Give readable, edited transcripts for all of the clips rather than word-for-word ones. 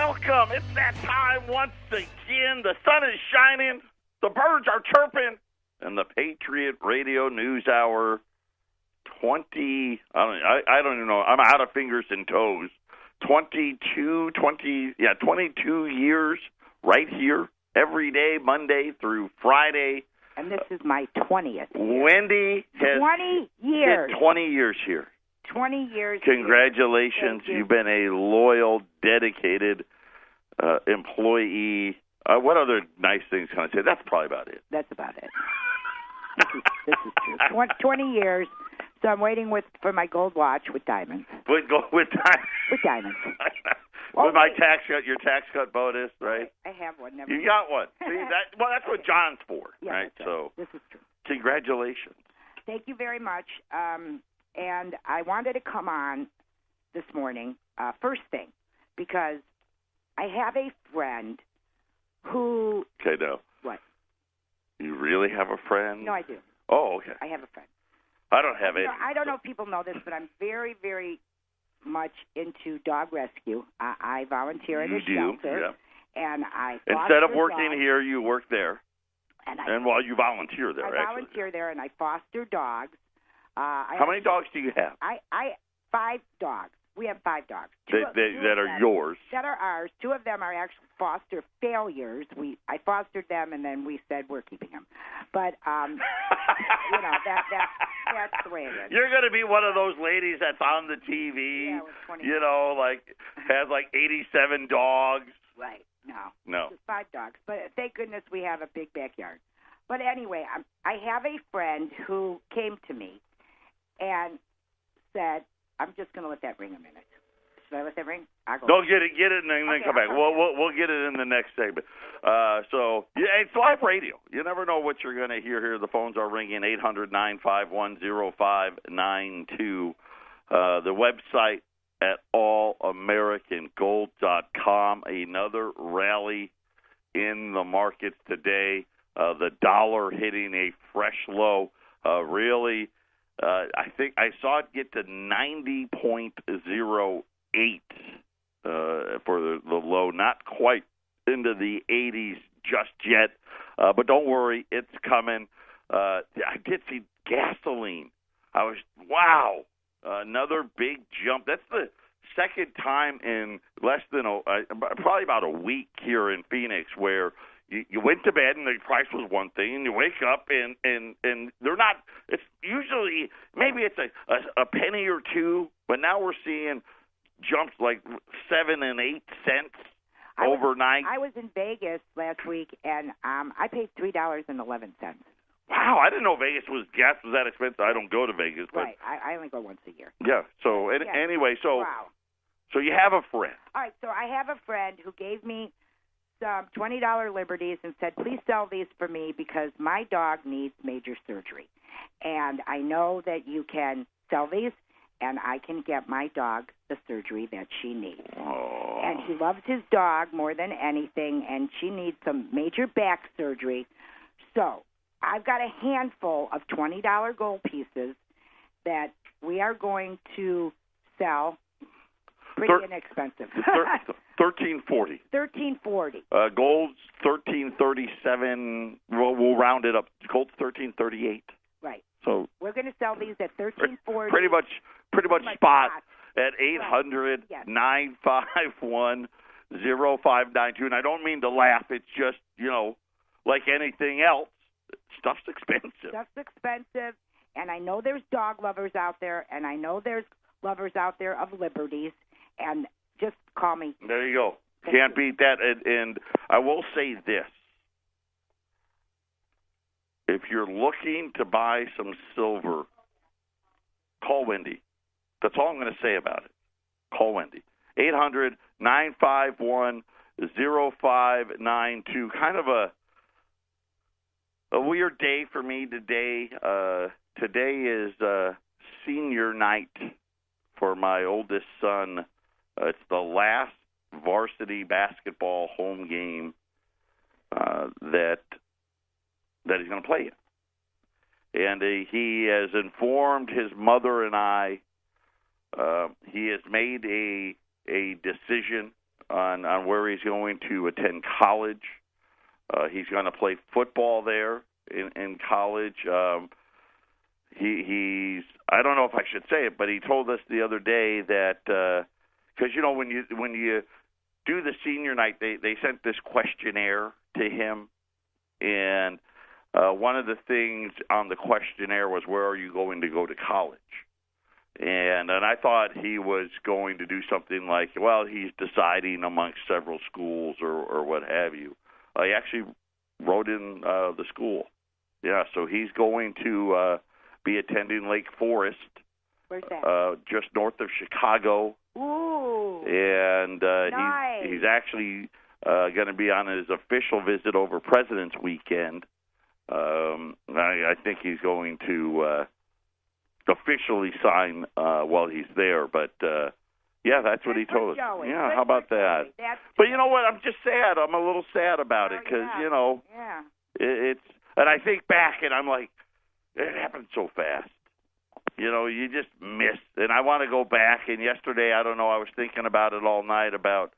welcome. It's that time once again. The sun is shining, the birds are chirping, and the Patriot Radio News Hour 20, I don't even know, I'm out of fingers and toes. 22 years right here, every day, Monday through Friday. And this is my 20th. Wendy has 20 years. hit 20 years here. 20 years. Congratulations. Thank you. You've been a loyal, dedicated employee. What other nice things can I say? That's probably about it. That's about it. This is true. 20 years. So I'm waiting for my gold watch with diamonds. With diamonds. With diamonds. With my your tax cut bonus, right? I have one. Never You mind. got one. See, that's what John's for, Yeah, right? that's So this is true. Congratulations. Thank you very much. And I wanted to come on this morning, first thing, because I have a friend who... Okay, no. What? You really have a friend? No, I do. Oh, okay. I have a friend. I don't have it. I don't know if people know this, but I'm very, very much into dog rescue. I volunteer at a shelter. Yeah. And I Instead of foster working dogs, here, you work there. And while you volunteer there, I volunteer there, and I foster dogs. How many dogs do you have? I 5 dogs. We have 5 dogs. That are yours. That are ours. 2 of them are actual foster failures. I fostered them, and then we said we're keeping them. But you know that's the way it is. You're going to be one of those ladies that's on the TV. Yeah, with 20 you know, has 87 dogs. Right. No. Just 5 dogs. But thank goodness we have a big backyard. But anyway, I have a friend who came to me and said, I'm just going to let that ring a minute. Should I let that ring? I'll go. Don't get it, and then come back. We'll get it in the next segment. So yeah, it's live radio. You never know what you're going to hear here. The phones are ringing 800-951-0592. The website at allamericangold.com. Another rally in the markets today. The dollar hitting a fresh low. Really, I think I saw it get to 90.08 for the low. Not quite into the 80s just yet, but don't worry, it's coming. I did see gasoline. Wow, another big jump. That's the second time in less than probably about a week here in Phoenix where you went to bed and the price was one thing, and you wake up and they're not. It's usually maybe it's a penny or two, but now we're seeing jumps like 7 and 8 cents overnight. I was in Vegas last week and I paid $3.11. Wow, I didn't know gas was that expensive. I don't go to Vegas, but right. I only go once a year. Yeah. So anyway, wow. So you have a friend. All right. So I have a friend who gave me some $20 liberties and said, please sell these for me because my dog needs major surgery. And I know that you can sell these, and I can get my dog the surgery that she needs. Oh. And he loves his dog more than anything, and she needs some major back surgery. So I've got a handful of $20 gold pieces that we are going to sell. Pretty inexpensive. $13.40. $13.40. Gold's $13.37. We'll round it up. Gold's $13.38. Right. So we're going to sell these at $13.40. Pretty much spot at 800-951-0592. And I don't mean to laugh. It's just like anything else, stuff's expensive. And I know there's dog lovers out there, and I know there's lovers out there of liberties. And just call me. There you go. Can't beat that. And I will say this. If you're looking to buy some silver, call Wendy. That's all I'm going to say about it. Call Wendy. 800-951-0592. Kind of a weird day for me today. Today is senior night for my oldest son. It's the last varsity basketball home game that he's going to play in. And he has informed his mother and I he has made a decision on where he's going to attend college. He's going to play football there in college. He's I don't know if I should say it, but he told us the other day that because when you do the senior night, they sent this questionnaire to him, and one of the things on the questionnaire was, where are you going to go to college? And I thought he was going to do something like, well, he's deciding amongst several schools or what have you. He actually wrote in the school. Yeah, so he's going to be attending Lake Forest. Where's that? Just north of Chicago. Ooh. And nice. he's actually going to be on his official visit over President's Weekend. I think he's going to officially sign while he's there, but yeah, that's what he told us. Joey. Yeah, Good how about that? But you know what? I'm just sad. I'm a little sad about it because it's. And I think back and I'm like, it happened so fast. You just miss. And I want to go back. And yesterday, I don't know, I was thinking about it all night about,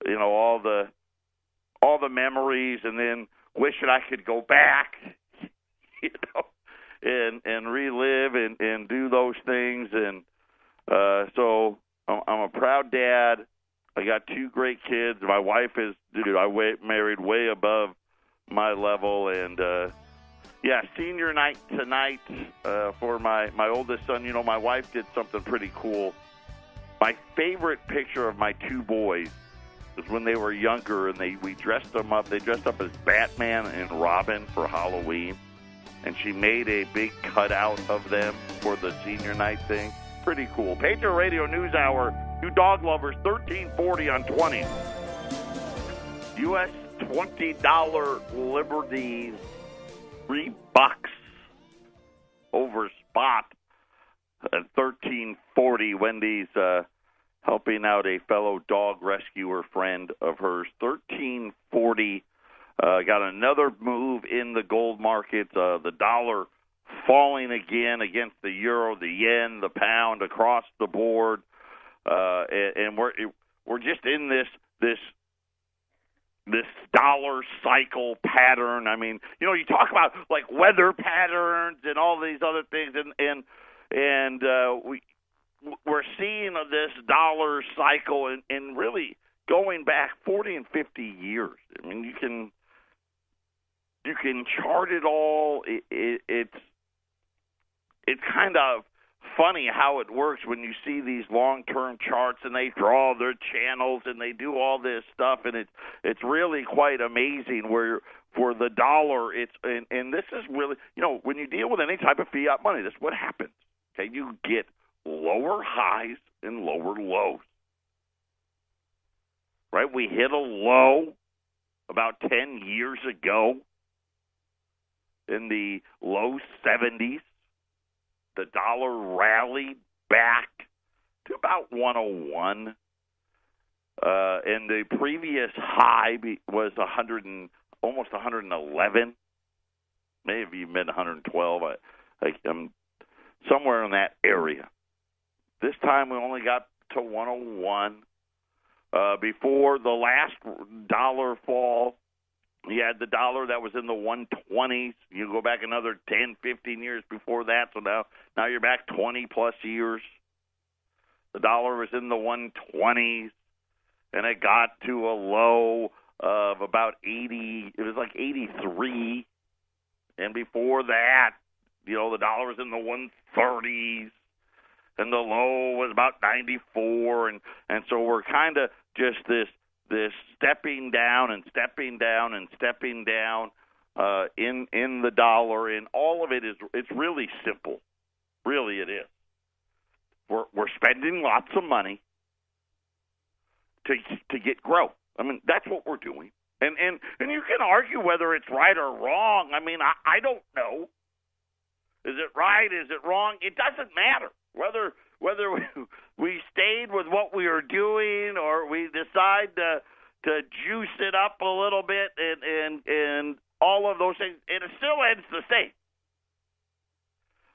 all the memories, and then wishing I could go back, and relive and do those things. And so I'm a proud dad. I got 2 great kids. My wife is, married way above my level, and senior night tonight for my oldest son. My wife did something pretty cool. My favorite picture of my 2 boys is when they were younger, and we dressed them up. They dressed up as Batman and Robin for Halloween, and she made a big cutout of them for the senior night thing. Pretty cool. Patriot Radio News Hour. You dog lovers, 1340 on 20. U.S. $20 Liberties, $3 over spot at 1340. Wendy's helping out a fellow dog rescuer friend of hers. 1340. Got another move in the gold market. The dollar falling again against the euro, the yen, the pound, across the board, and we're just in this dollar cycle pattern. I mean, you talk about like weather patterns and all these other things, and we're seeing this dollar cycle and really going back 40 and 50 years. I mean, you can chart it all. It's kind of funny how it works when you see these long-term charts and they draw their channels and they do all this stuff, and it's really quite amazing where for the dollar and this is really, when you deal with any type of fiat money, this is what happens. Okay, you get lower highs and lower lows. Right? We hit a low about 10 years ago in the low 70s. The dollar rallied back to about 101. And the previous high was almost 111. Maybe even been 112. I'm somewhere in that area. This time we only got to 101. Before the last dollar fall, you had the dollar that was in the 120s. You go back another 10, 15 years before that, so now you're back 20-plus years. The dollar was in the 120s, and it got to a low of about 80. It was like 83. And before that, the dollar was in the 130s, and the low was about 94. And so we're kind of just this stepping down and stepping down and stepping down in the dollar, and all of it's really simple. Really, it is. We're spending lots of money to get growth. I mean, that's what we're doing. And you can argue whether it's right or wrong. I mean, I don't know. Is it right? Is it wrong? It doesn't matter whether we stayed with what we were doing or we decide to juice it up a little bit and all of those things. It still ends the same.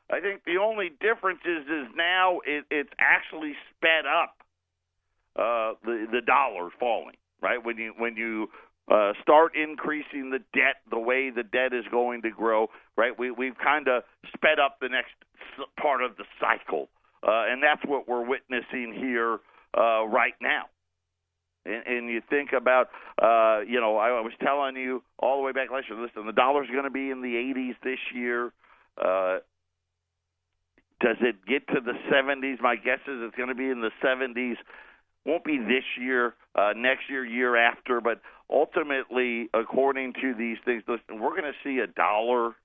I think the only difference is now it's actually sped up the dollar falling, right? When you start increasing the debt the way the debt is going to grow, right? We've kind of sped up the next part of the cycle, and that's what we're witnessing here right now. And you think about, I was telling you all the way back last year, listen, the dollar's going to be in the 80s this year. Does it get to the 70s? My guess is it's going to be in the 70s. Won't be this year, next year, year after. But ultimately, according to these things, listen, we're going to see a dollar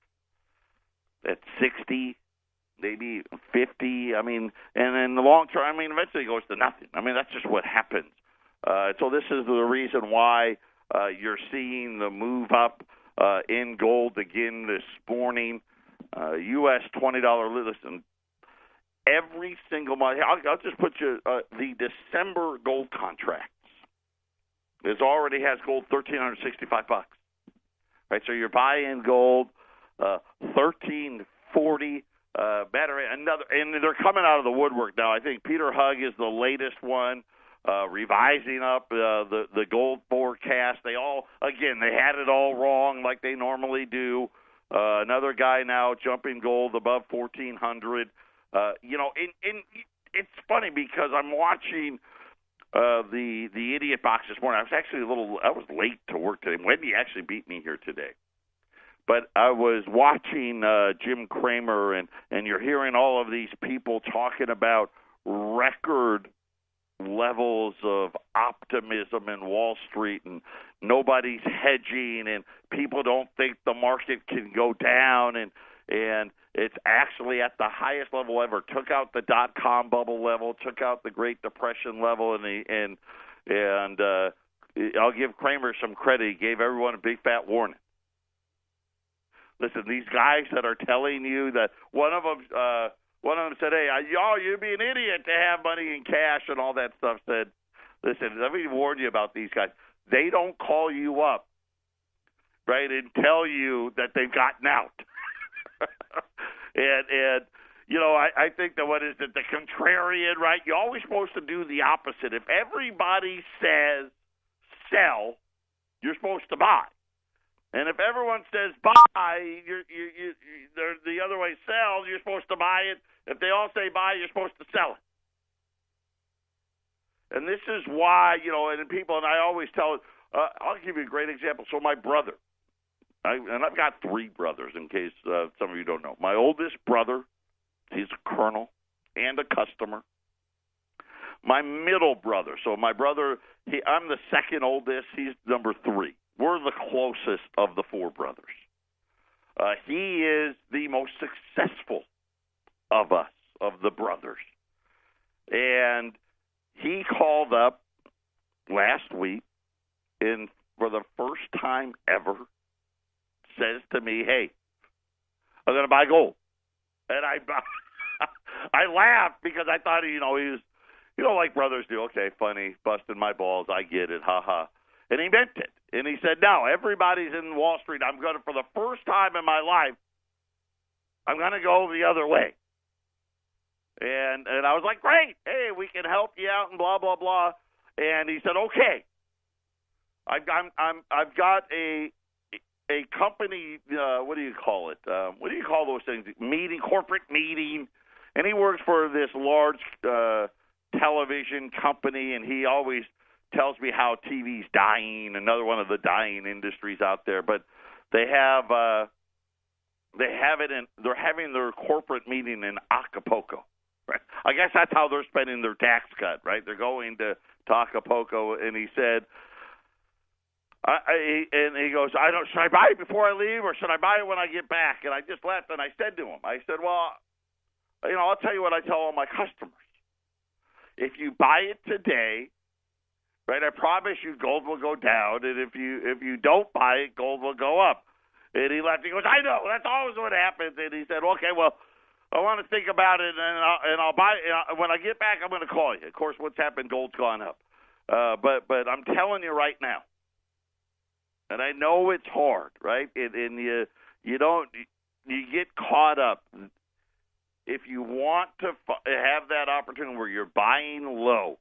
at 60, maybe 50. I mean, and in the long term, eventually it goes to nothing. That's just what happens. So this is the reason why you're seeing the move up in gold again this morning. U.S. $20. Listen, every single month. I'll just put you the December gold contracts. It already has gold $1,365. Right, so you're buying gold $1,340. Battery another, and they're coming out of the woodwork now. I think Peter Hugg is the latest one. Revising up the gold forecast. They had it all wrong like they normally do. Another guy now jumping gold above 1,400. And it's funny because I'm watching the Idiot Box this morning. I was late to work today. Wendy actually beat me here today. But I was watching Jim Cramer, and you're hearing all of these people talking about record levels of optimism in Wall Street, and nobody's hedging, and people don't think the market can go down, and it's actually at the highest level ever. Took out the dot-com bubble level, took out the Great Depression level, and I'll give Cramer some credit. He gave everyone a big fat warning. Listen, these guys that are telling you that one of them said, hey, you'd be an idiot to have money in cash and all that stuff. Said, listen, let me warn you about these guys. They don't call you up, right, and tell you that they've gotten out. and I think that what is it, the contrarian, right? You're always supposed to do the opposite. If everybody says sell, you're supposed to buy. And if everyone says buy, they're the other way, sell, you're supposed to buy it. If they all say buy, you're supposed to sell it. And this is why, and I always tell it, I'll give you a great example. So my brother, and I've got three brothers in case some of you don't know. My oldest brother, he's a colonel and a customer. My middle brother, so my brother, I'm the second oldest, he's number 3. We're the closest of the 4 brothers. He is the most successful of us, of the brothers. And he called up last week and for the first time ever says to me, hey, I'm going to buy gold. And I laughed because I thought, he was, like brothers do. Okay, funny, busting my balls. I get it. Ha ha. And he meant it. And he said, no, everybody's in Wall Street. I'm going to, for the first time in my life, I'm going to go the other way. And I was like, great. Hey, we can help you out and blah, blah, blah. And he said, okay. I've got a company, what do you call it? What do you call those things? Corporate meeting. And he works for this large television company, and he always tells me how TV's dying, another one of the dying industries out there. But they're having their corporate meeting in Acapulco. Right? I guess that's how they're spending their tax cut, right? They're going to Acapulco, and he said, and he goes, should I buy it before I leave, or should I buy it when I get back? And I just laughed, and I said to him, well, I'll tell you what I tell all my customers. If you buy it today, right, I promise you gold will go down, and if you don't buy it, gold will go up. And he laughed. He goes, I know, that's always what happens. And he said, okay, well, I want to think about it, and I'll buy it. When I get back, I'm going to call you. Of course, what's happened, gold's gone up. But I'm telling you right now, and I know it's hard, right? And you get caught up. If you want to have that opportunity where you're buying low,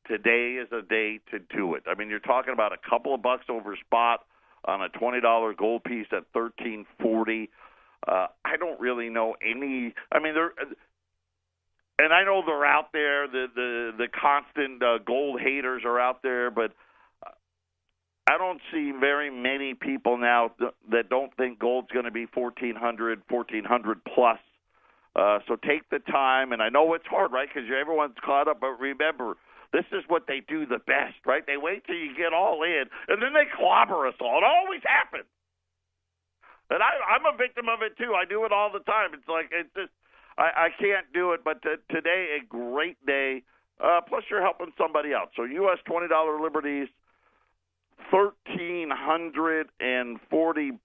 today is a day to do it. I mean, you're talking about a couple of bucks over spot on a $20 gold piece at $13.40. I don't really know any. I mean, and I know they're out there. The constant gold haters are out there, but I don't see very many people now that don't think gold's going to be 1,400 plus. So take the time, and I know it's hard, right, because everyone's caught up, but remember, this is what they do the best, right? They wait till you get all in, and then they clobber us all. It always happens. And I'm a victim of it, too. I do it all the time. It's like, it's just, I can't do it, but today, a great day. Plus, you're helping somebody out. So U.S. $20 liberties, $1,340.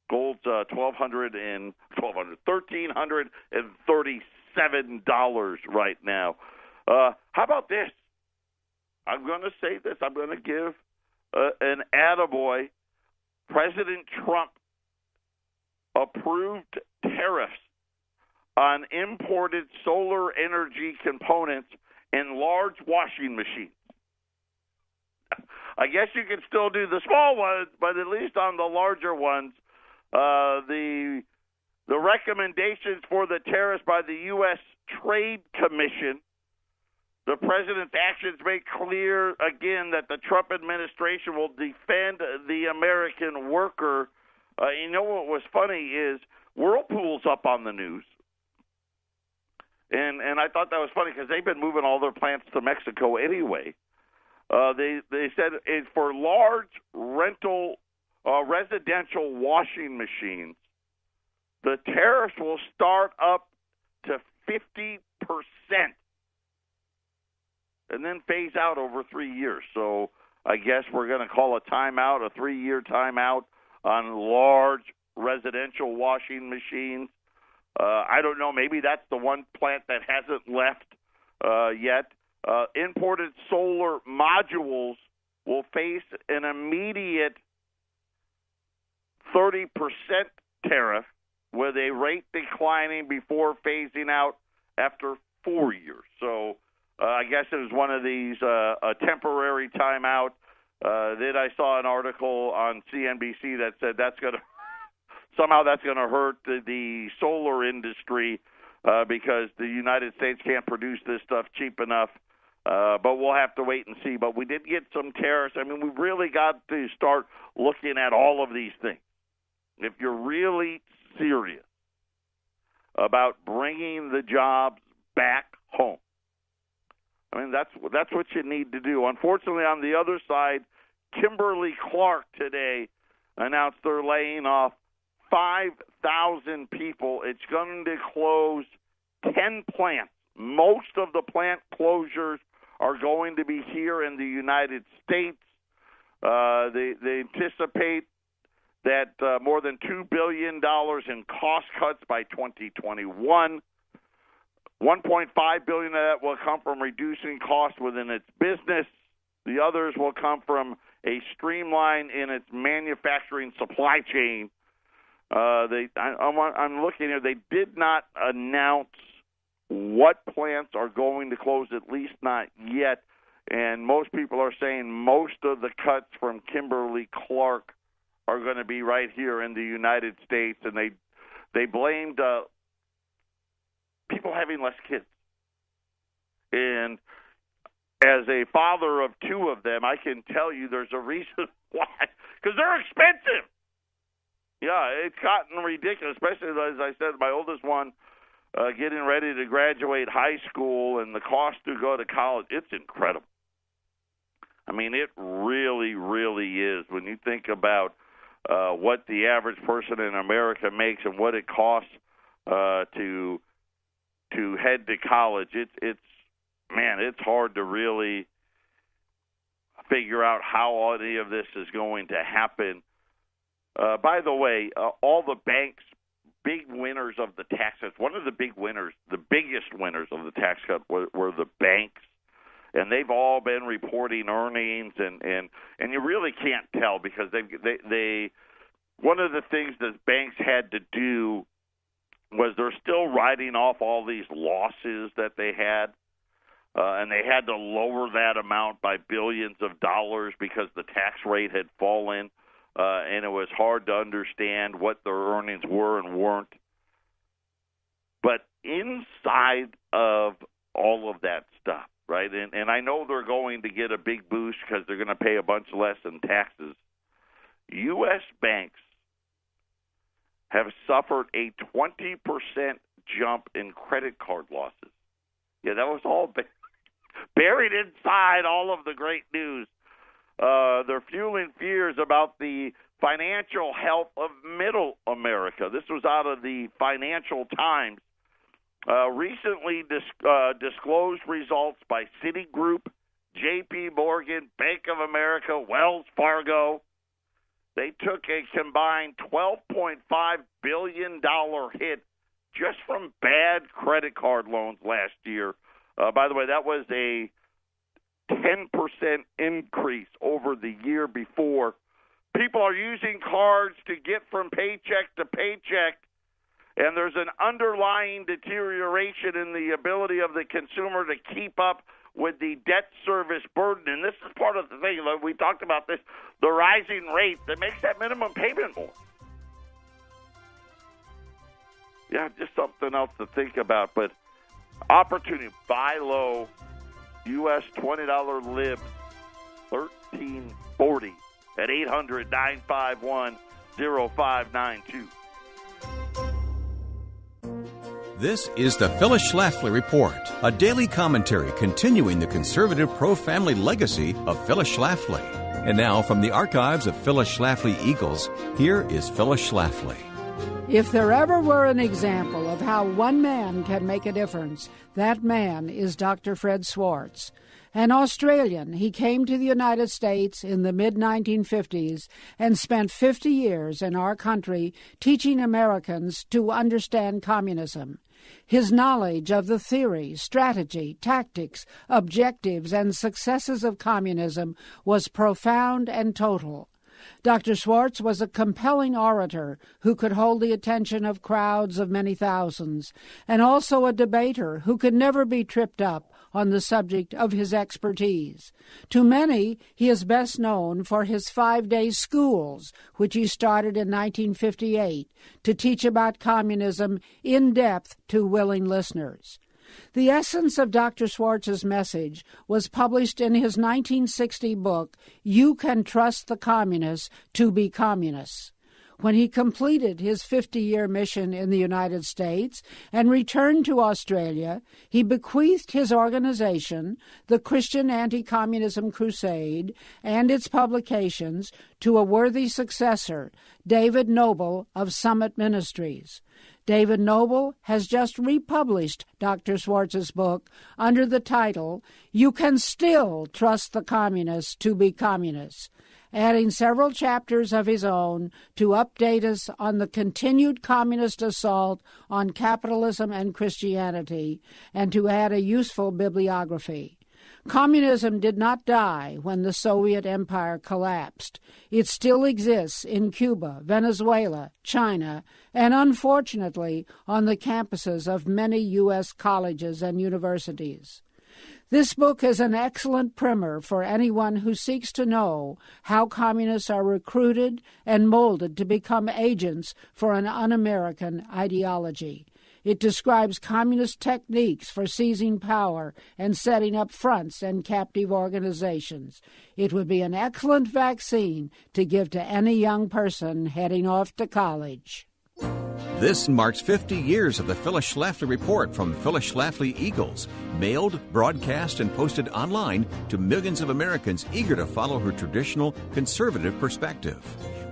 Gold's $1,337 right now. How about this? I'm going to say this. I'm going to give an attaboy. President Trump approved tariffs on imported solar energy components in large washing machines. I guess you can still do the small ones, but at least on the larger ones, the recommendations for the tariffs by the U.S. Trade Commission, the president's actions make clear again that the Trump administration will defend the American worker. You know what was funny is Whirlpool's up on the news. And I thought that was funny because they've been moving all their plants to Mexico anyway. They said for large rental residential washing machines, the tariffs will start up to 50% and then phase out over 3 years. So I guess we're going to call a timeout, a 3-year timeout on large residential washing machines. I don't know. Maybe that's the one plant that hasn't left yet. Imported solar modules will face an immediate 30% tariff with a rate declining before phasing out after 4 years. So I guess it was one of these a temporary timeout. Then I saw an article on CNBC that said that's going to hurt the solar industry because the United States can't produce this stuff cheap enough. But we'll have to wait and see. But we did get some tariffs. I mean, we really got to start looking at all of these things. If you're really serious about bringing the jobs back home, I mean, that's what you need to do. Unfortunately, on the other side, Kimberly-Clark today announced they're laying off 5,000 people. It's going to close 10 plants. Most of the plant closures are going to be here in the United States. They anticipate that more than $2 billion in cost cuts by 2021. $1.5 billion of that will come from reducing costs within its business. The others will come from a streamline in its manufacturing supply chain. I'm looking here. They did not announce what plants are going to close, at least not yet. And most people are saying most of the cuts from Kimberly-Clark are going to be right here in the United States. And they blamed people having less kids. And as a father of two of them, I can tell you there's a reason why. Because they're expensive. Yeah, it's gotten ridiculous, especially, as I said, my oldest one getting ready to graduate high school and the cost to go to college. It's incredible. I mean, it really, really is. When you think about what the average person in America makes and what it costs to head to college, it's hard to really figure out how any of this is going to happen. By the way, all the banks, big winners of the tax cut, one of the big winners, the biggest winners of the tax cut were the banks. And they've all been reporting earnings, and you really can't tell because they one of the things that banks had to do was they're still writing off all these losses that they had. and they had to lower that amount by billions of dollars because the tax rate had fallen, and it was hard to understand what their earnings were and weren't. But inside of all of that stuff, right, and I know they're going to get a big boost because they're going to pay a bunch less in taxes, U.S. banks have suffered a 20% jump in credit card losses. Yeah, that was all buried inside all of the great news. They're fueling fears about the financial health of middle America. This was out of the Financial Times. Recently disclosed results by Citigroup, J.P. Morgan, Bank of America, Wells Fargo. They took a combined $12.5 billion hit just from bad credit card loans last year. By the way, that was a 10% increase over the year before. People are using cards to get from paycheck to paycheck, and there's an underlying deterioration in the ability of the consumer to keep up with the debt service burden. And this is part of the thing. We talked about this, the rising rate that makes that minimum payment more. Yeah, just something else to think about. But opportunity, buy low, U.S. $20 libs, 1340 at 800-951-0592. This is the Phyllis Schlafly Report, a daily commentary continuing the conservative pro-family legacy of Phyllis Schlafly. And now, from the archives of Phyllis Schlafly Eagles, here is Phyllis Schlafly. If there ever were an example of how one man can make a difference, that man is Dr. Fred Swartz. An Australian, he came to the United States in the mid-1950s and spent 50 years in our country teaching Americans to understand communism. His knowledge of the theory, strategy, tactics, objectives, and successes of communism was profound and total. Dr. Swartz was a compelling orator who could hold the attention of crowds of many thousands, and also a debater who could never be tripped up on the subject of his expertise. To many, he is best known for his 5-day schools, which he started in 1958, to teach about communism in depth to willing listeners. The essence of Dr. Swartz's message was published in his 1960 book, You Can Trust the Communists to Be Communists. When he completed his 50-year mission in the United States and returned to Australia, he bequeathed his organization, the Christian Anti-Communism Crusade, and its publications to a worthy successor, David Noble of Summit Ministries. David Noble has just republished Dr. Swartz's book under the title, You Can Still Trust the Communists to Be Communists, adding several chapters of his own to update us on the continued communist assault on capitalism and Christianity, and to add a useful bibliography. Communism did not die when the Soviet Empire collapsed. It still exists in Cuba, Venezuela, China, and unfortunately on the campuses of many U.S. colleges and universities. This book is an excellent primer for anyone who seeks to know how communists are recruited and molded to become agents for an un-American ideology. It describes communist techniques for seizing power and setting up fronts and captive organizations. It would be an excellent vaccine to give to any young person heading off to college. This marks 50 years of the Phyllis Schlafly Report from Phyllis Schlafly Eagles, mailed, broadcast, and posted online to millions of Americans eager to follow her traditional conservative perspective.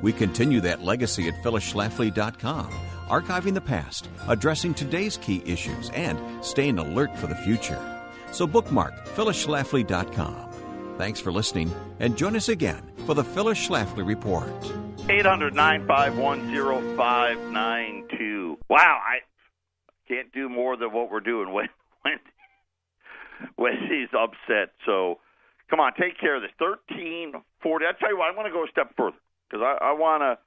We continue that legacy at phyllisschlafly.com, archiving the past, addressing today's key issues, and staying alert for the future. So bookmark phyllisschlafly.com. Thanks for listening, and join us again for the Phyllis Schlafly Report. 800-951-0592. Wow, I can't do more than what we're doing when he's upset. So, come on, take care of this. 1340. I'll tell you what, I want to go a step further because I want to.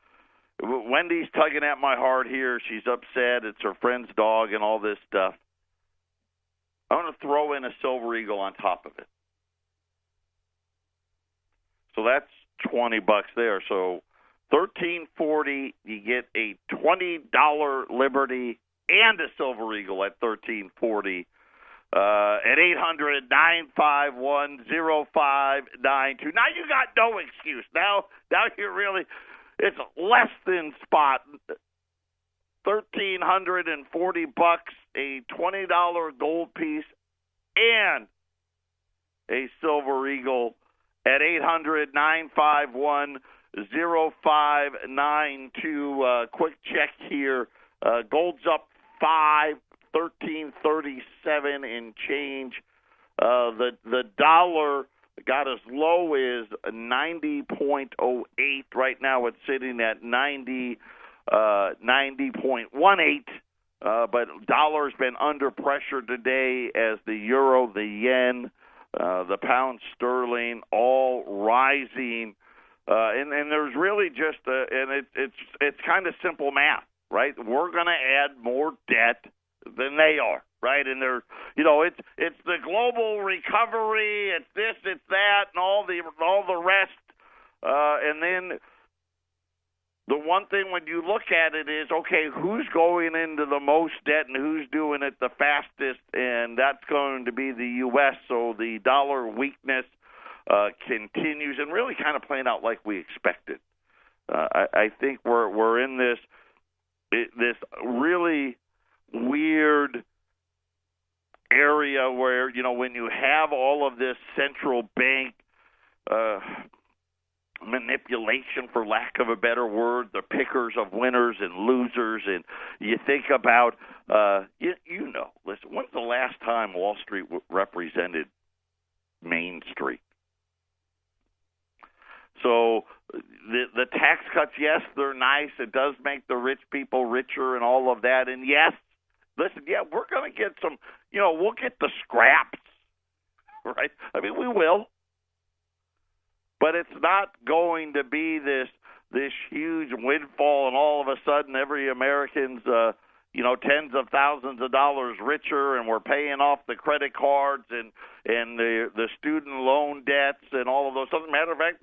Wendy's tugging at my heart here. She's upset. It's her friend's dog and all this stuff. I want to throw in a Silver Eagle on top of it. So that's $20 there. So $13.40, you get a $20 Liberty and a Silver Eagle at $13.40. At 800-951-0592. Now you got no excuse. Now you really, it's less than spot. $1,340, a $20 gold piece, and a Silver Eagle at 800-951-0592. Quick check here. Gold's up 5. 13.37 and change. The dollar got as low as 90.08. Right now it's sitting at 90.18. But dollar's been under pressure today as the euro, the yen, the pound sterling all rising. And there's really just it's kind of simple math, right? We're going to add more debt than they are, right? And they're, it's the global recovery, it's this, it's that, and all the rest. And then the one thing when you look at it is, okay, who's going into the most debt and who's doing it the fastest? And that's going to be the U.S. So the dollar weakness continues and really kind of playing out like we expected. I think we're in this really weird area where, when you have all of this central bank manipulation, for lack of a better word, the pickers of winners and losers, and you think about, listen, when's the last time Wall Street represented Main Street? So the tax cuts, yes, they're nice. It does make the rich people richer and all of that. And yes, listen, we're going to get some, we'll get the scraps, right? I mean, we will. But it's not going to be this huge windfall and all of a sudden every American's, tens of thousands of dollars richer, and we're paying off the credit cards and the student loan debts and all of those. As a matter of fact,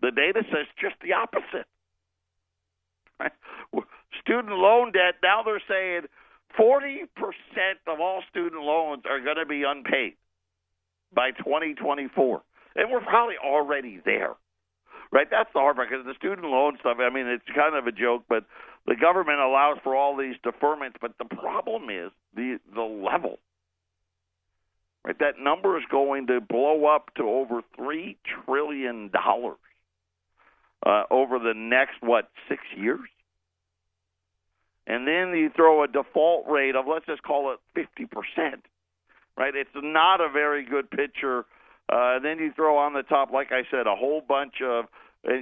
the data says just the opposite. Right? Student loan debt, now they're saying 40% of all student loans are going to be unpaid by 2024. And we're probably already there, right? That's the hard part, because the student loan stuff, I mean, it's kind of a joke, but the government allows for all these deferments. But the problem is the level, right? That number is going to blow up to over $3 trillion over the next, 6 years? And then you throw a default rate of, let's just call it 50%, right? It's not a very good picture. Then you throw on the top, like I said, a whole bunch of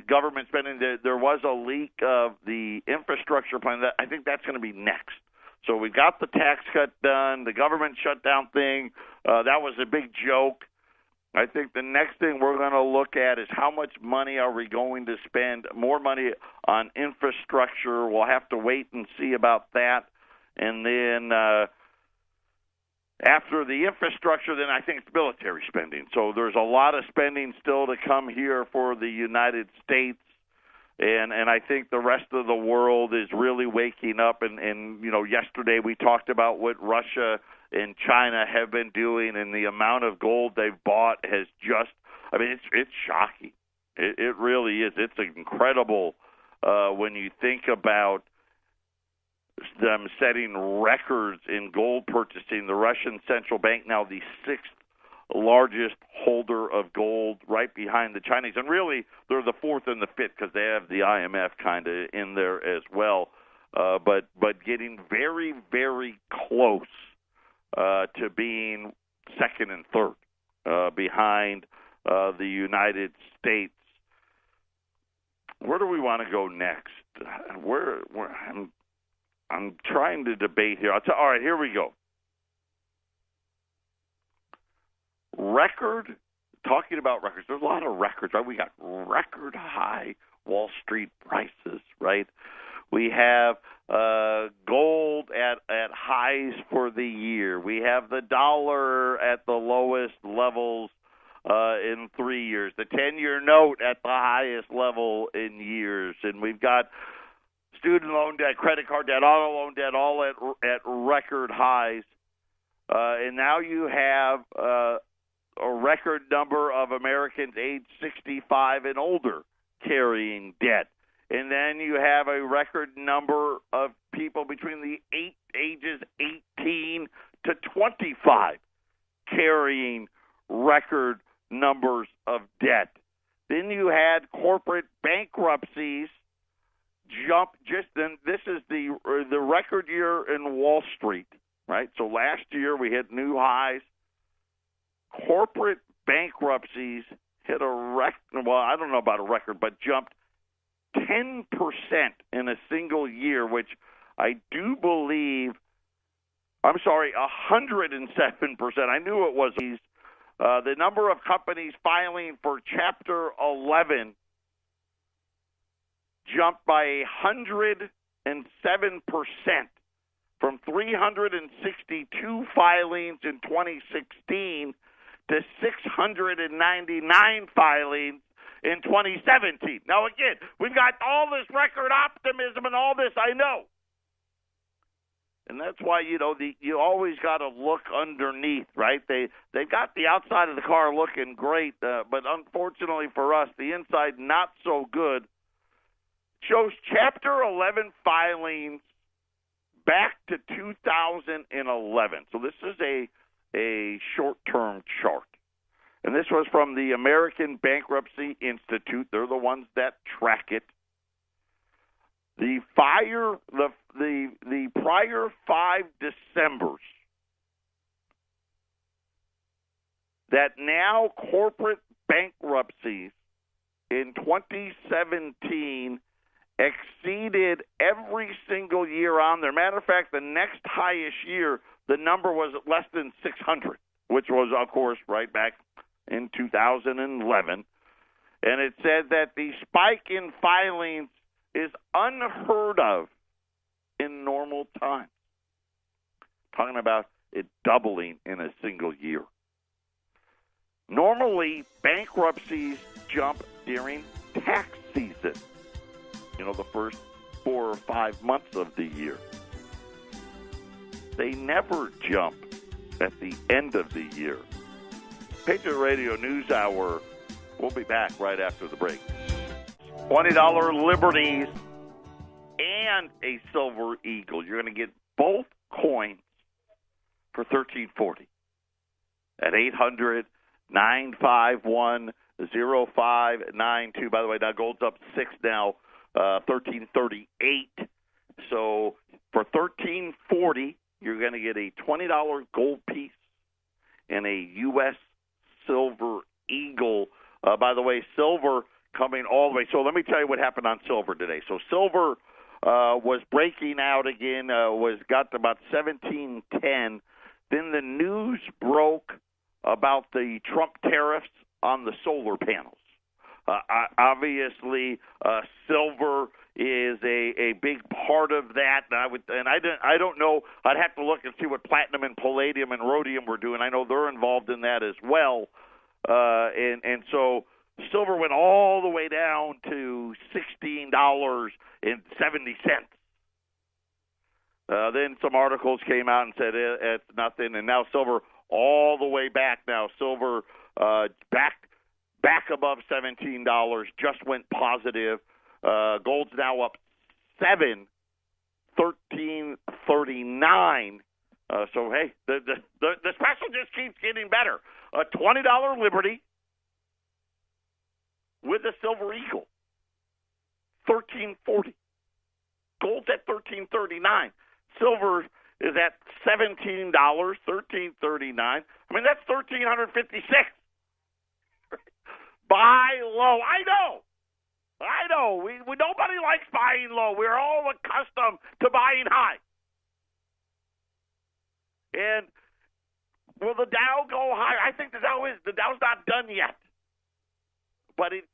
government spending. There was a leak of the infrastructure plan. I think that's going to be next. So we got the tax cut done, the government shutdown thing. That was a big joke. I think the next thing we're going to look at is how much money are we going to spend, more money on infrastructure. We'll have to wait and see about that. And then after the infrastructure, then I think it's military spending. So there's a lot of spending still to come here for the United States. And I think the rest of the world is really waking up. And yesterday we talked about what Russia and China have been doing, and the amount of gold they've bought has just, I mean, it's shocking. It really is. It's incredible when you think about them setting records in gold purchasing. The Russian central bank now the sixth largest holder of gold, right behind the Chinese. And really, they're the fourth and the fifth because they have the IMF kind of in there as well. But getting very, very close to being second and third behind the United States. Where do we want to go next? I'm trying to debate here. All right, here we go. Talking about records, there's a lot of records, right? We got record high Wall Street prices, right? We have gold at highs for the year. We have the dollar at the lowest levels in 3 years. The 10-year note at the highest level in years. And we've got student loan debt, credit card debt, auto loan debt, all at record highs. And now you have a record number of Americans aged 65 and older carrying debt. And then you have a record number of people between the ages 18 to 25 carrying record numbers of debt. Then you had corporate bankruptcies jump then this is the record year in Wall Street, right? So last year we hit new highs. Corporate bankruptcies hit I don't know about a record, but jumped 10% in a single year, which I do believe, 107%. I knew it was. The number of companies filing for Chapter 11 jumped by 107% from 362 filings in 2016 to 699 filings in 2017. Now, again, we've got all this record optimism and all this, I know. And that's why, you always got to look underneath, right? They've got the outside of the car looking great, but unfortunately for us, the inside not so good. Shows Chapter 11 filings back to 2011. So this is a short-term chart. And this was from the American Bankruptcy Institute. They're the ones that track it. The prior 5 Decembers that now corporate bankruptcies in 2017 exceeded every single year on there. Matter of fact, the next highest year, the number was less than 600, which was, of course, right back in 2011. And it said that the spike in filings is unheard of in normal times. Talking about it doubling in a single year. Normally, bankruptcies jump during tax season. The first 4 or 5 months of the year. They never jump at the end of the year. Patriot Radio News Hour. We'll be back right after the break. $20 Liberties and a Silver Eagle. You're going to get both coins for $13.40 at 800-951-0592. By the way, now gold's up 6 now, $13.38. So for $13.40, you're going to get a $20 gold piece and a U.S. Silver Eagle. By the way, silver coming all the way. So let me tell you what happened on silver today. So silver was breaking out again, got to about 17.10. Then the news broke about the Trump tariffs on the solar panels. Obviously, silver is a big part of that. And I don't know. I'd have to look and see what platinum and palladium and rhodium were doing. I know they're involved in that as well. And so silver went all the way down to $16.70. Then some articles came out and said it's nothing, and now silver all the way back. Now silver back above $17, just went positive. Gold's now up 7, $13.39. So hey, the special just keeps getting better. A $20 Liberty with a Silver Eagle, $13.40. Gold's at $13.39. Silver is at $17, $13.39. I mean, that's $1,356. Buy low. I know. We nobody likes buying low. We're all accustomed to buying high. And will the Dow go higher? I think the Dow's not done yet. But it's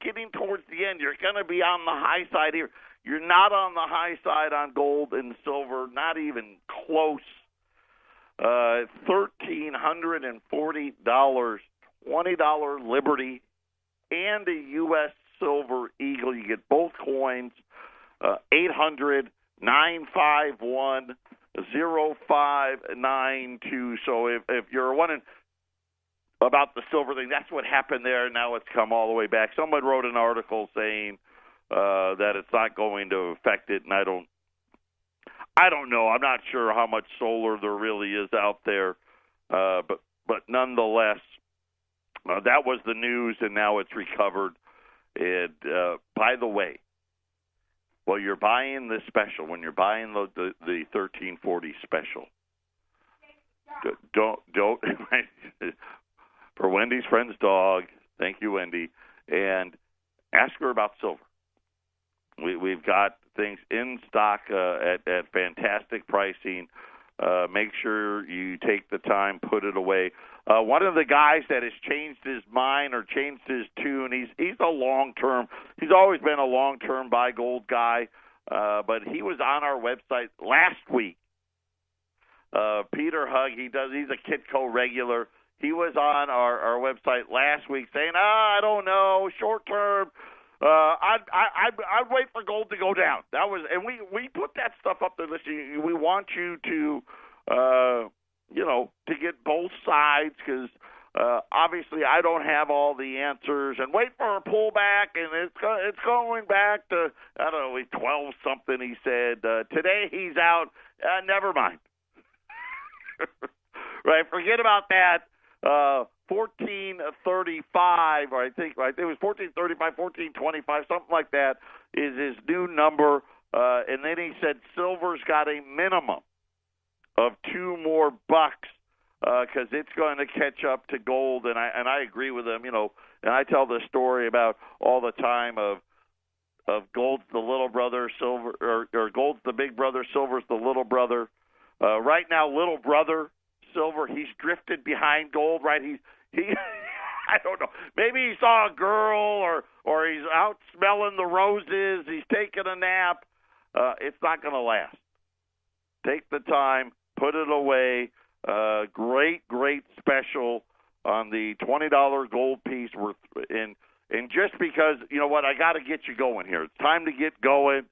getting towards the end. You're going to be on the high side here. You're not on the high side on gold and silver, not even close. $1,340, $20 Liberty, and a U.S. Silver Eagle. You get both coins. 800-951-0592. So if you're wondering about the silver thing, that's what happened there. Now it's come all the way back. Someone wrote an article saying that it's not going to affect it, and I don't know. I'm not sure how much solar there really is out there, but nonetheless, that was the news, and now it's recovered. And by the way, well, you're buying this special. When you're buying the 1340 special, don't for Wendy's friend's dog. Thank you, Wendy, and ask her about silver. We've got things in stock at fantastic pricing. Make sure you take the time, put it away. One of the guys that has changed his mind or changed his tune, he's a long-term. He's always been a long-term buy gold guy, but he was on our website last week. Peter Hugg, he's a Kitco regular. He was on our website last week saying, I don't know, short-term. I'd wait for gold to go down. That was, and we put that stuff up there. Listen, we want you to, to get both sides because obviously I don't have all the answers. And wait for a pullback, and it's going back to 12 something. He said today he's out. Never mind. Right, forget about that. 1435, or I think it was 1435, 1425, something like that is his new number. And then he said silver's got a minimum of $2 more because it's going to catch up to gold. And I agree with him. And I tell this story about all the time of gold's the little brother, silver, or gold's the big brother, silver's the little brother. Right now, little brother silver, he's drifted behind gold, right? He I don't know. Maybe he saw a girl or he's out smelling the roses. He's taking a nap. It's not going to last. Take the time, put it away. Great special on the $20 gold piece. And just because, you know what, I got to get you going here. It's time to get going.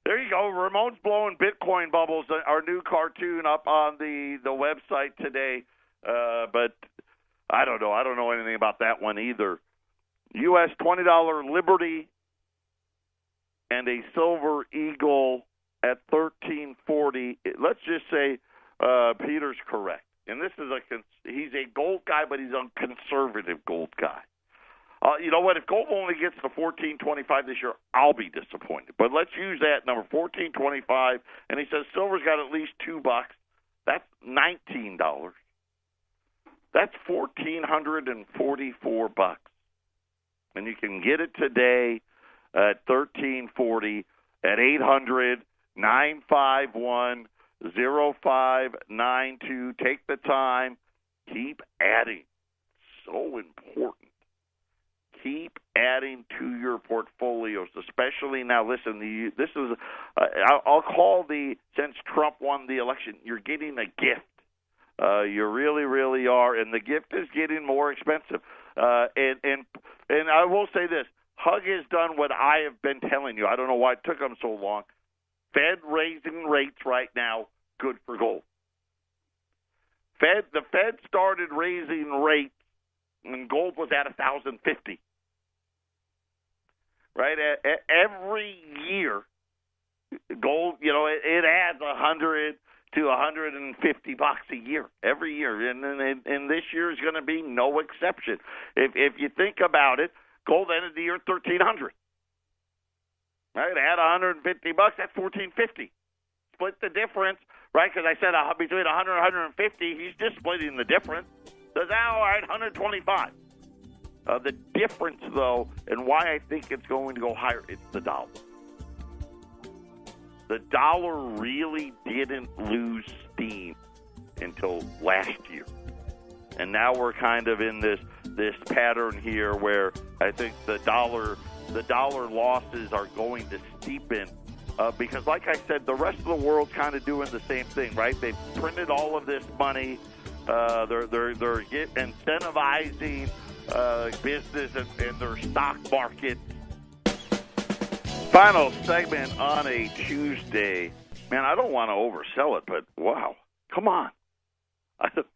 There you go. Ramon's blowing Bitcoin bubbles, our new cartoon up on the website today. But I don't know. I don't know anything about that one either. U.S. $20 Liberty and a Silver Eagle at $1,340. Let's just say Peter's correct. And this is he's a gold guy, but he's a conservative gold guy. You know what? If gold only gets to $1,425 this year, I'll be disappointed. But let's use that number, $1,425. And he says silver's got at least $2. That's $19. That's $1,444. And you can get it today at $1,340 at 800-951-0592. Take the time. Keep adding. So important. Keep adding to your portfolios, especially now. Listen, this is I'll call since Trump won the election, you're getting a gift. You really, really are, and the gift is getting more expensive. And I will say this: Hugg has done what I have been telling you. I don't know why it took him so long. Fed raising rates right now, good for gold. The Fed started raising rates when gold was at 1,050. Right, every year, gold, it adds 100 to $150 a year every year, and this year is going to be no exception. If you think about it, gold ended the year at $1,300. Right, add $150, that's $1,450. Split the difference, right? Because I said between 100 and 150, he's just splitting the difference. So now, all right, 125. The difference, though, and why I think it's going to go higher, it's the dollar. The dollar really didn't lose steam until last year. And now we're kind of in this pattern here where I think the dollar the dollar losses are going to steepen because, like I said, the rest of the world's kind of doing the same thing, right? They've printed all of this money. They're incentivizing business and their stock market. Final segment on a Tuesday. Man, I don't want to oversell it, but wow, come on. I don't.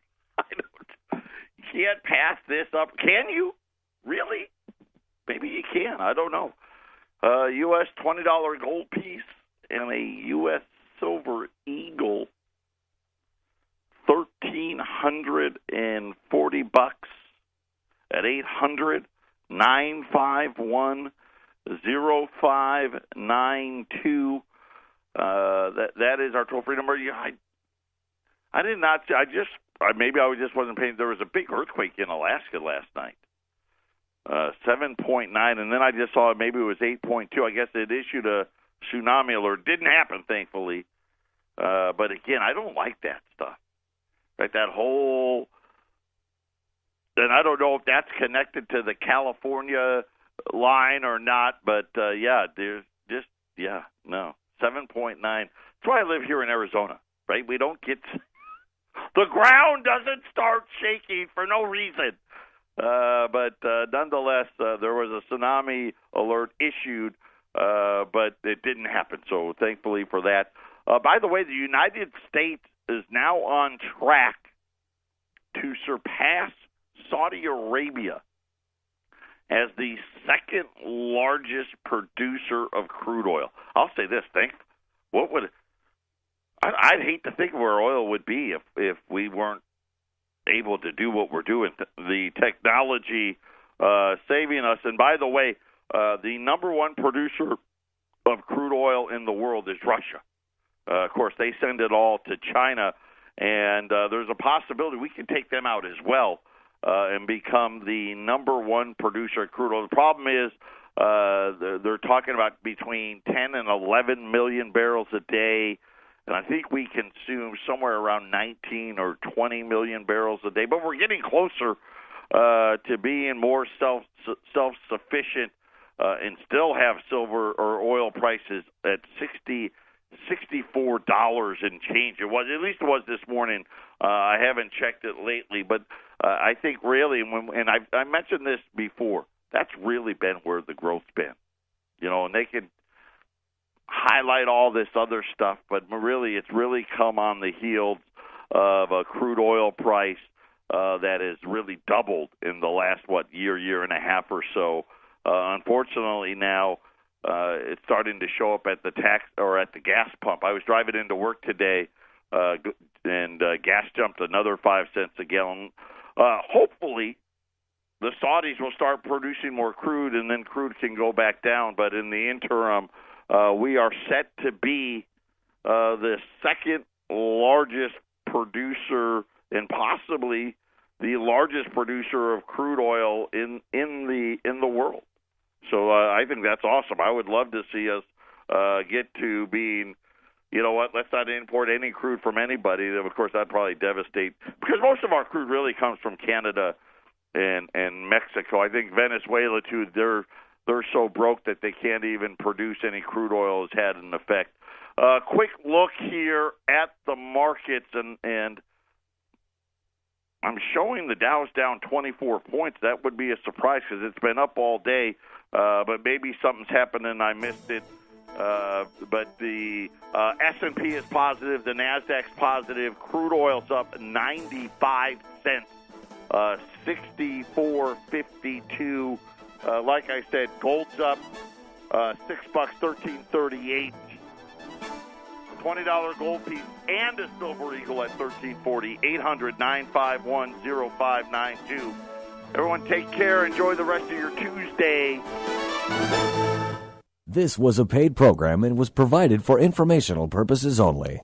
You can't pass this up. Can you? Really? Maybe you can. I don't know. U.S. $20 gold piece and a U.S. silver eagle, $1,340 at 800-951-0592. That is our toll-free number. I did not. Maybe I just wasn't paying. There was a big earthquake in Alaska last night, 7.9, and then I just saw maybe it was 8.2. I guess it issued a tsunami alert. Didn't happen, thankfully. But again, I don't like that stuff. Right, that whole. And I don't know if that's connected to the California line or not, but there's just no 7.9. That's why I live here in Arizona. Right, we don't get. The ground doesn't start shaking for no reason. But nonetheless, there was a tsunami alert issued, but it didn't happen. So thankfully for that. By the way, the United States is now on track to surpass Saudi Arabia as the second largest producer of crude oil. I'll say this, I'd hate to think where oil would be if we weren't able to do what we're doing. The technology saving us. And by the way, the number one producer of crude oil in the world is Russia. Of course, they send it all to China, and there's a possibility we can take them out as well and become the number one producer of crude oil. The problem is they're talking about between 10 and 11 million barrels a day. And I think we consume somewhere around 19 or 20 million barrels a day. But we're getting closer to being more self-sufficient and still have silver or oil prices at $64 and change. It was, at least it was this morning. I haven't checked it lately. But I think really, and I mentioned this before, that's really been where the growth's been. You know, and they could highlight all this other stuff, but really it's really come on the heels of a crude oil price that has really doubled in the last, year and a half or so. Unfortunately now it's starting to show up at the tax or at the gas pump. I was driving into work today and gas jumped another 5 cents a gallon. Hopefully the Saudis will start producing more crude and then crude can go back down, but in the interim we are set to be the second largest producer and possibly the largest producer of crude oil in the world. So I think that's awesome. I would love to see us get to being, you know what, let's not import any crude from anybody. Of course, that'd probably devastate, because most of our crude really comes from Canada and Mexico. I think Venezuela, too, they're so broke that they can't even produce any crude oil. Has had an effect. Quick look here at the markets, and I'm showing the Dow's down 24 points. That would be a surprise because it's been up all day, but maybe something's happened and I missed it. But the S&P is positive. The Nasdaq's positive. Crude oil's up 95 cents, 64.52. Like I said, gold's up $6, $13.38. $20 gold piece and a silver eagle at $13.40. 800-951-0592. Everyone, take care. Enjoy the rest of your Tuesday. This was a paid program and was provided for informational purposes only.